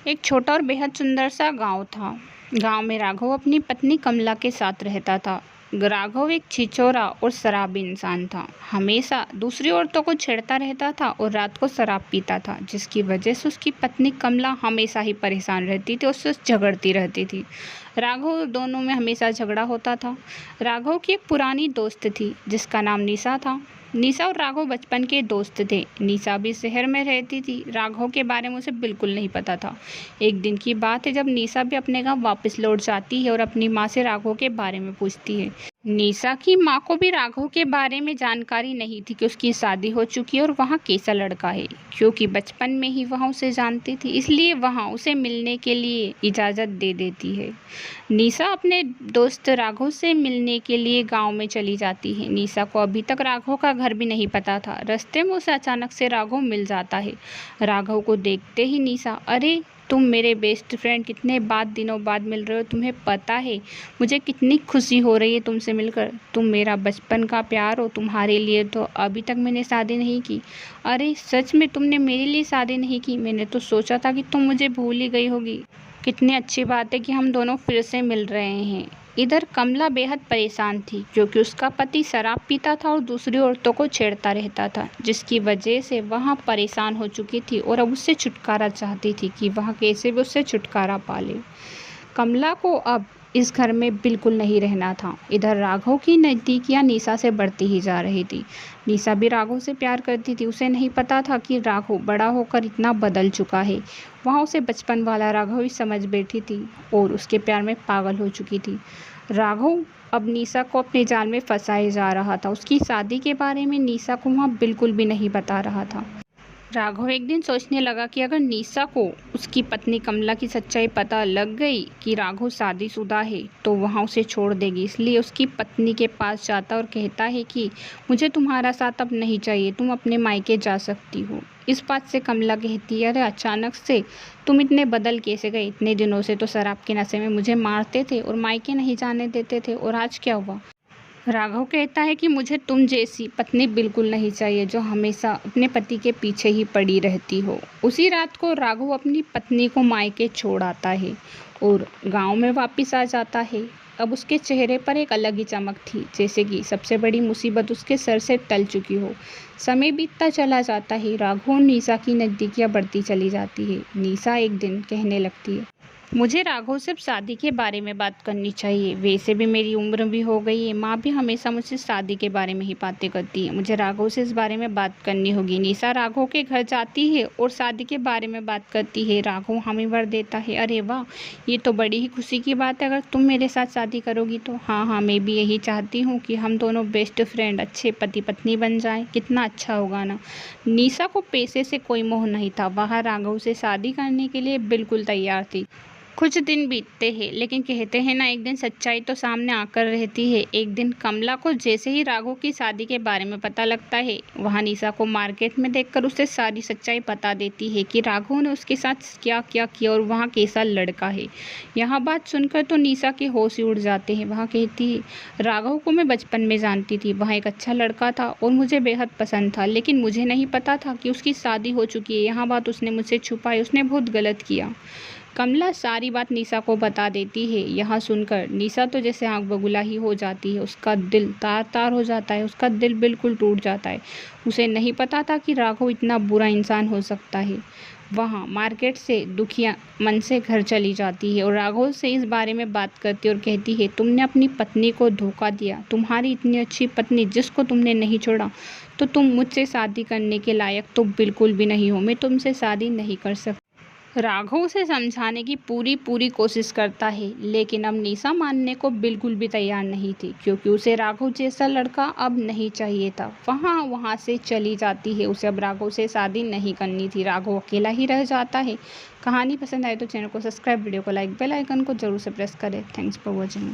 एक छोटा और बेहद सुंदर सा गांव था। गांव में राघव अपनी पत्नी कमला के साथ रहता था। राघव एक छिछोरा और शराबी इंसान था। हमेशा दूसरी औरतों को छेड़ता रहता था और रात को शराब पीता था, जिसकी वजह से उसकी पत्नी कमला हमेशा ही परेशान रहती थी, उससे झगड़ती रहती थी। राघव और दोनों में हमेशा झगड़ा होता था। राघव की एक पुरानी दोस्त थी जिसका नाम निशा था। निशा और राघव बचपन के दोस्त थे। निशा भी शहर में रहती थी। राघव के बारे में उसे बिल्कुल नहीं पता था। एक दिन की बात है जब निशा भी अपने गांव वापस लौट जाती है और अपनी माँ से राघव के बारे में पूछती है। निशा की माँ को भी राघव के बारे में जानकारी नहीं थी कि उसकी शादी हो चुकी है और वहाँ कैसा लड़का है, क्योंकि बचपन में ही वहाँ उसे जानती थी, इसलिए वहाँ उसे मिलने के लिए इजाज़त दे देती है। निशा अपने दोस्त राघव से मिलने के लिए गांव में चली जाती है। निशा को अभी तक राघव का घर भी नहीं पता था। रास्ते में उसे अचानक से राघव मिल जाता है। राघव को देखते ही निशा, अरे तुम मेरे बेस्ट फ्रेंड, कितने दिनों बाद मिल रहे हो। तुम्हें पता है मुझे कितनी खुशी हो रही है तुमसे मिलकर। तुम मेरा बचपन का प्यार हो। तुम्हारे लिए तो अभी तक मैंने शादी नहीं की। अरे सच में तुमने मेरे लिए शादी नहीं की? मैंने तो सोचा था कि तुम मुझे भूल ही गई होगी। कितनी अच्छी बात है कि हम दोनों फिर से मिल रहे हैं। इधर कमला बेहद परेशान थी क्योंकि उसका पति शराब पीता था और दूसरी औरतों को छेड़ता रहता था, जिसकी वजह से वह परेशान हो चुकी थी और अब उससे छुटकारा चाहती थी कि वह कैसे भी उससे छुटकारा पा ले। कमला को अब इस घर में बिल्कुल नहीं रहना था। इधर राघव की नज़दीकियाँ निशा से बढ़ती ही जा रही थी। निशा भी राघव से प्यार करती थी। उसे नहीं पता था कि राघव बड़ा होकर इतना बदल चुका है। वहाँ उसे बचपन वाला राघव ही समझ बैठी थी और उसके प्यार में पागल हो चुकी थी। राघव अब निशा को अपने जाल में फंसाए जा रहा था। उसकी शादी के बारे में निशा को वहाँ बिल्कुल भी नहीं बता रहा था। राघव एक दिन सोचने लगा कि अगर निशा को उसकी पत्नी कमला की सच्चाई पता लग गई कि राघव शादीशुदा है तो वहाँ उसे छोड़ देगी। इसलिए उसकी पत्नी के पास जाता और कहता है कि मुझे तुम्हारा साथ अब नहीं चाहिए, तुम अपने मायके जा सकती हो। इस बात से कमला कहती है, अरे अचानक से तुम इतने बदल कैसे गए? इतने दिनों से तो शराब के नशे में मुझे मारते थे और मायके नहीं जाने देते थे, और आज क्या हुआ? राघव कहता है कि मुझे तुम जैसी पत्नी बिल्कुल नहीं चाहिए जो हमेशा अपने पति के पीछे ही पड़ी रहती हो। उसी रात को राघव अपनी पत्नी को मायके छोड़ आता है और गांव में वापस आ जाता है। अब उसके चेहरे पर एक अलग ही चमक थी, जैसे कि सबसे बड़ी मुसीबत उसके सर से टल चुकी हो। समय बीतता चला जाता है। राघव और निशा की नज़दीकियाँ बढ़ती चली जाती है। निशा एक दिन कहने लगती है, मुझे राघव से शादी के बारे में बात करनी चाहिए। वैसे भी मेरी उम्र भी हो गई है। माँ भी हमेशा मुझसे शादी के बारे में ही बातें करती है। मुझे राघव से इस बारे में बात करनी होगी। निशा राघव के घर जाती है और शादी के बारे में बात करती है। राघव हामी भर देता है, अरे वाह, ये तो बड़ी ही खुशी की बात है। अगर तुम मेरे साथ शादी करोगी तो। हाँ हाँ, मैं भी यही चाहती हूँ कि हम दोनों बेस्ट फ्रेंड, अच्छे पति पत्नी बन जाएं। कितना अच्छा होगा ना। निशा को पैसे से कोई मोह नहीं था। वह राघव से शादी करने के लिए बिल्कुल तैयार थी। कुछ दिन बीतते हैं, लेकिन कहते हैं ना, एक दिन सच्चाई तो सामने आकर रहती है। एक दिन कमला को जैसे ही राघव की शादी के बारे में पता लगता है, वह निशा को मार्केट में देखकर उसे सारी सच्चाई बता देती है कि राघव ने उसके साथ क्या क्या किया और वहाँ कैसा लड़का है। यह बात सुनकर तो निशा के होश ही उड़ जाते हैं। वह कहती है, राघव को मैं बचपन में जानती थी। वह एक अच्छा लड़का था और मुझे बेहद पसंद था, लेकिन मुझे नहीं पता था कि उसकी शादी हो चुकी है। यह बात उसने मुझसे छुपाई। उसने बहुत गलत किया। कमला सारी बात निशा को बता देती है। यह सुनकर निशा तो जैसे आंख बबूला ही हो जाती है। उसका दिल तार तार हो जाता है। उसका दिल बिल्कुल टूट जाता है। उसे नहीं पता था कि राघव इतना बुरा इंसान हो सकता है। वहाँ मार्केट से दुखिया मन से घर चली जाती है और राघव से इस बारे में बात करती है और कहती है, तुमने अपनी पत्नी को धोखा दिया। तुम्हारी इतनी अच्छी पत्नी जिसको तुमने नहीं छोड़ा, तो तुम मुझसे शादी करने के लायक तो बिल्कुल भी नहीं हो। मैं तुमसे शादी नहीं कर सकती। राघव उसे समझाने की पूरी कोशिश करता है, लेकिन अब निशा मानने को बिल्कुल भी तैयार नहीं थी, क्योंकि उसे राघव जैसा लड़का अब नहीं चाहिए था। वहाँ से चली जाती है। उसे अब राघव से शादी नहीं करनी थी। राघव अकेला ही रह जाता है। कहानी पसंद आए तो चैनल को सब्सक्राइब, वीडियो को लाइक, बेल आइकन को जरूर से प्रेस करें। Thanks for watching.